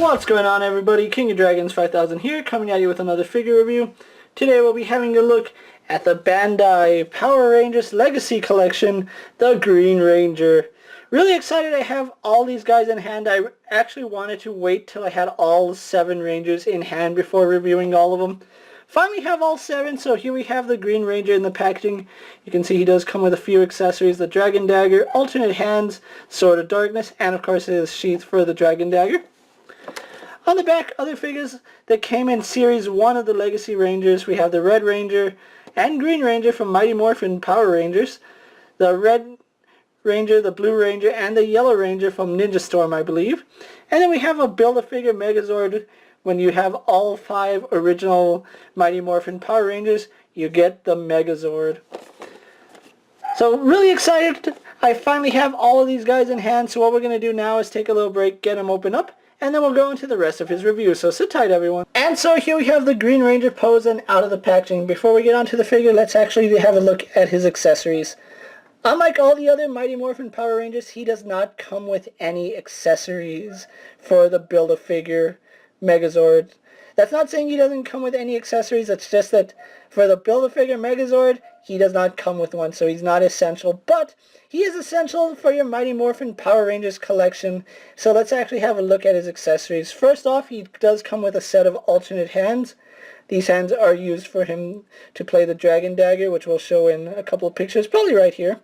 What's going on, everybody? King of Dragons 5000 here, coming at you with another figure review. Today we'll be having a look at the Bandai Power Rangers Legacy Collection, the Green Ranger. Really excited I have all these guys in hand. I actually wanted to wait till I had all 7 Rangers in hand before reviewing all of them. Finally have all 7, so here we have the Green Ranger in the packaging. You can see he does come with a few accessories: the Dragon Dagger, alternate hands, Sword of Darkness, and of course his sheath for the Dragon Dagger. On the back, other figures that came in Series 1 of the Legacy Rangers. We have the Red Ranger and Green Ranger from Mighty Morphin Power Rangers, the Red Ranger, the Blue Ranger, and the Yellow Ranger from Ninja Storm, I believe. And then we have a Build-A-Figure Megazord. When you have all 5 original Mighty Morphin Power Rangers, you get the Megazord. So really excited. I finally have all of these guys in hand, so what we're going to do now is take a little break, get them open up, and then we'll go into the rest of his review, so sit tight, everyone. And so here we have the Green Ranger posing out of the packaging. Before we get onto the figure, let's actually have a look at his accessories. Unlike all the other Mighty Morphin Power Rangers, he does not come with any accessories for the Build-A-Figure Megazord. That's not saying he doesn't come with any accessories, it's just that for the Build-A-Figure Megazord, he does not come with one, so he's not essential, but he is essential for your Mighty Morphin Power Rangers collection. So let's actually have a look at his accessories. First off, he does come with a set of alternate hands. These hands are used for him to play the Dragon Dagger, which we'll show in a couple of pictures, probably right here.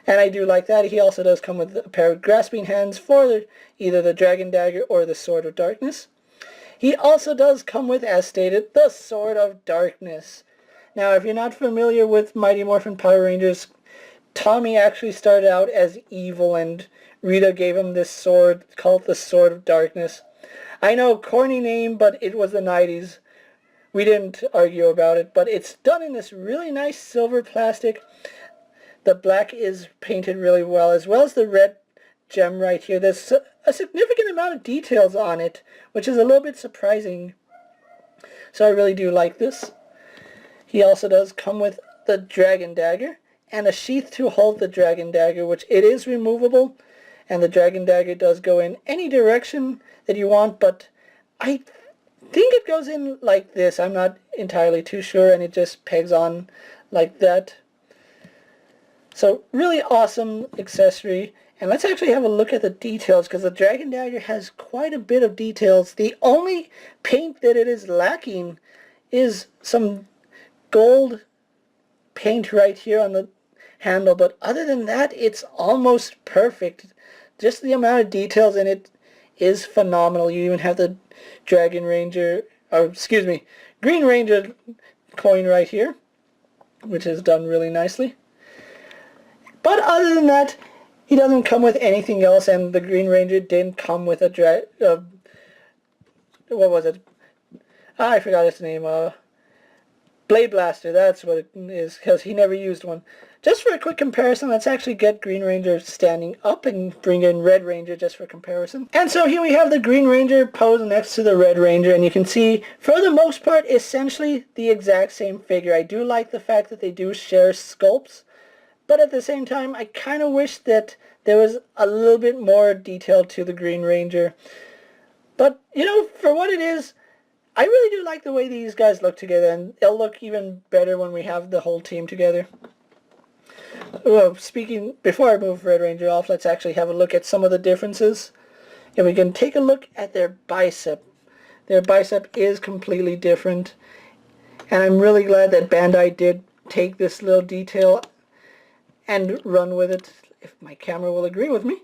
And I do like that. He also does come with a pair of grasping hands for either the Dragon Dagger or the Sword of Darkness. He also does come with, as stated, the Sword of Darkness. Now, if you're not familiar with Mighty Morphin Power Rangers, Tommy actually started out as evil, and Rita gave him this sword called the Sword of Darkness. I know, corny name, but it was the 90s. We didn't argue about it, but it's done in this really nice silver plastic. The black is painted really well as the red gem right here. There's a significant amount of details on it, which is a little bit surprising. So I really do like this. He also does come with the Dragon Dagger and a sheath to hold the Dragon Dagger, which it is removable, and the Dragon Dagger does go in any direction that you want, but I think it goes in like this. I'm not entirely too sure, and it just pegs on like that. So really awesome accessory. And let's actually have a look at the details, because the Dragon Dagger has quite a bit of details. The only paint that it is lacking is some gold paint right here on the handle, but other than that, it's almost perfect. Just the amount of details in it is phenomenal. You even have the Dragon Ranger, or excuse me, Green Ranger coin right here, which is done really nicely. But other than that, he doesn't come with anything else, and the Green Ranger didn't come with a what was it? I forgot its name. Blade Blaster, that's what it is, because he never used one. Just for a quick comparison, let's actually get Green Ranger standing up and bring in Red Ranger just for comparison. And so here we have the Green Ranger posed next to the Red Ranger, and you can see, for the most part, essentially the exact same figure. I do like the fact that they do share sculpts, but at the same time, I kind of wish that there was a little bit more detail to the Green Ranger. But, you know, for what it is, I really do like the way these guys look together, and they'll look even better when we have the whole team together. Well, before I move Red Ranger off, let's actually have a look at some of the differences. And we can take a look at their bicep. Their bicep is completely different, and I'm really glad that Bandai did take this little detail and run with it, if my camera will agree with me.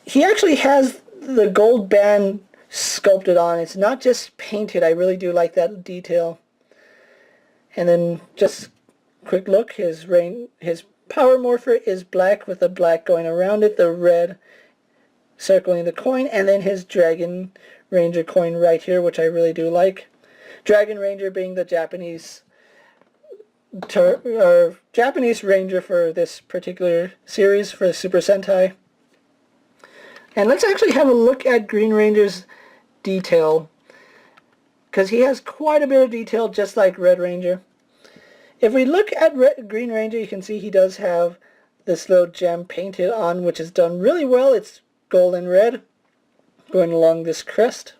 He actually has the gold band sculpted on. It's not just painted. I really do like that detail. And then just quick look, his power morpher is black with the black going around it, the red circling the coin, and then his Dragon Ranger coin right here, which I really do like. Dragon Ranger being the Japanese Ranger for this particular series for Super Sentai. And let's actually have a look at Green Ranger's detail, because he has quite a bit of detail just like Red Ranger. If we look at Green Ranger, you can see he does have this little gem painted on, which is done really well. It's gold and red going along this crest.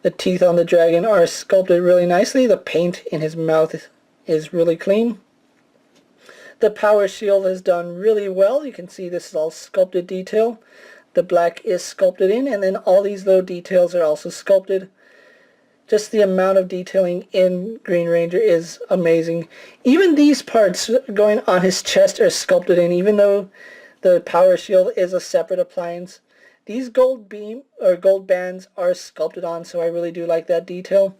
The teeth on the dragon are sculpted really nicely. The paint in his mouth is really clean. The power shield is done really well. You can see this is all sculpted detail. The black is sculpted in, and then all these little details are also sculpted. Just the amount of detailing in Green Ranger is amazing. Even these parts going on his chest are sculpted in, even though the power shield is a separate appliance. These gold bands are sculpted on, so I really do like that detail.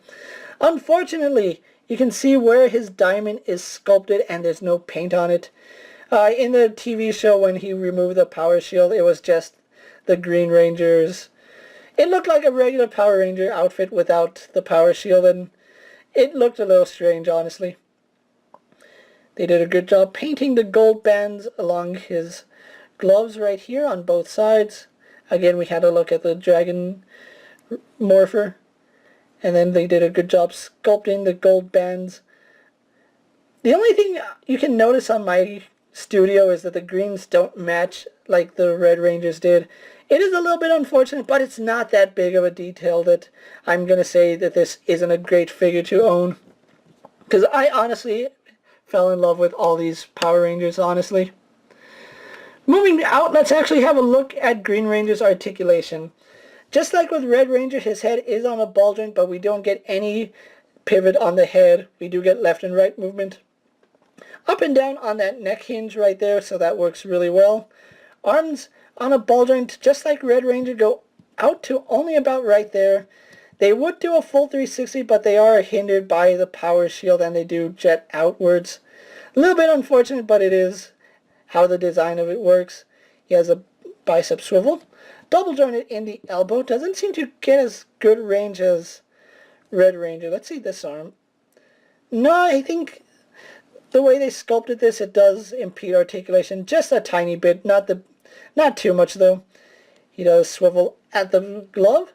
Unfortunately, you can see where his diamond is sculpted and there's no paint on it. In the TV show, when he removed the power shield, it was just the Green Ranger's. It looked like a regular Power Ranger outfit without the power shield, and it looked a little strange, honestly. They did a good job painting the gold bands along his gloves right here on both sides. Again, we had a look at the dragon morpher, and then they did a good job sculpting the gold bands. The only thing you can notice on my studio is that the greens don't match like the Red Rangers did. It is a little bit unfortunate, but it's not that big of a detail that I'm going to say that this isn't a great figure to own. Because I honestly fell in love with all these Power Rangers, honestly. Moving out, let's actually have a look at Green Ranger's articulation. Just like with Red Ranger, his head is on a ball joint, but we don't get any pivot on the head. We do get left and right movement. Up and down on that neck hinge right there, so that works really well. Arms on a ball joint, just like Red Ranger, go out to only about right there. They would do a full 360, but they are hindered by the power shield and they do jet outwards. A little bit unfortunate, but it is how the design of it works. He has a bicep swivel. Double jointed in the elbow. Doesn't seem to get as good range as Red Ranger. Let's see this arm. No, I think the way they sculpted this, it does impede articulation just a tiny bit. Not too much though. He does swivel at the glove.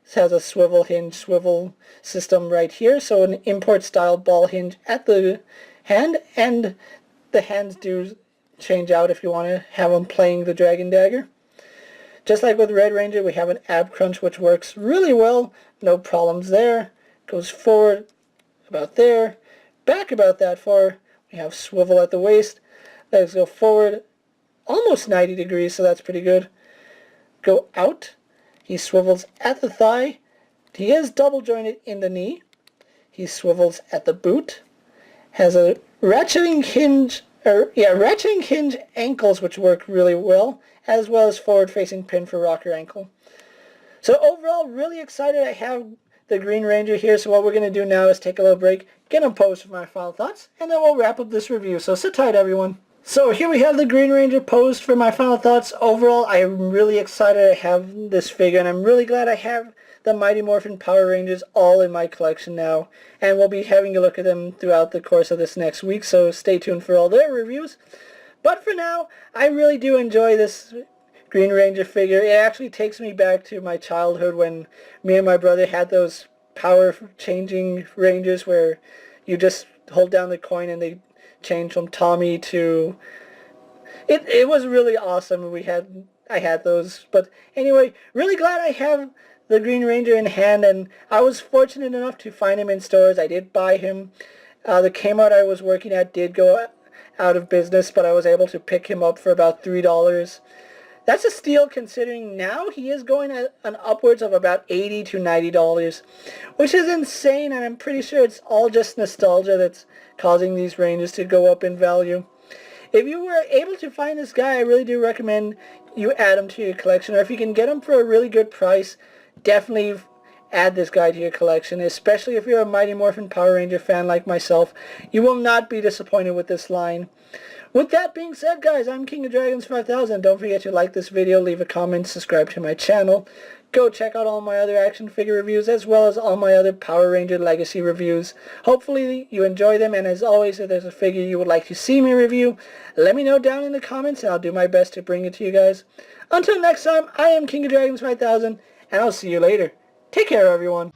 This has a swivel hinge swivel system right here, so an import style ball hinge at the hand, and the hands do change out if you want to have them playing the Dragon Dagger. Just like with Red Ranger, we have an ab crunch which works really well. No problems there. Goes forward about there, back about that far. We have swivel at the waist. Legs go forward almost 90 degrees, so that's pretty good. Go out. He swivels at the thigh. He is double jointed in the knee. He swivels at the boot. Has a ratcheting hinge ankles which work really well as forward facing pin for rocker ankle. So overall, really excited I have the Green Ranger here. So what we're going to do now is take a little break, get him posed for my final thoughts, and then we'll wrap up this review. So sit tight, everyone. So here we have the Green Ranger posed for my final thoughts. Overall, I'm really excited to have this figure, and I'm really glad I have the Mighty Morphin Power Rangers all in my collection now. And we'll be having a look at them throughout the course of this next week, so stay tuned for all their reviews. But for now, I really do enjoy this Green Ranger figure. It actually takes me back to my childhood when me and my brother had those power-changing Rangers where you just hold down the coin and they change from Tommy to... It was really awesome. I had those. But anyway, really glad I have the Green Ranger in hand, and I was fortunate enough to find him in stores. I did buy him. The Kmart I was working at did go out of business, but I was able to pick him up for about $3. That's a steal considering now he is going at an upwards of about $80 to $90, which is insane, and I'm pretty sure it's all just nostalgia that's causing these Rangers to go up in value. If you were able to find this guy, I really do recommend you add him to your collection, or if you can get him for a really good price, definitely add this guy to your collection, especially if you're a Mighty Morphin Power Ranger fan like myself. You will not be disappointed with this line. With that being said, guys, I'm KingofDragons 5000. Don't forget to like this video, leave a comment, subscribe to my channel. Go check out all my other action figure reviews as well as all my other Power Ranger Legacy reviews. Hopefully you enjoy them, and as always, if there's a figure you would like to see me review, let me know down in the comments and I'll do my best to bring it to you guys. Until next time, I am KingofDragons 5000, and I'll see you later. Take care, everyone.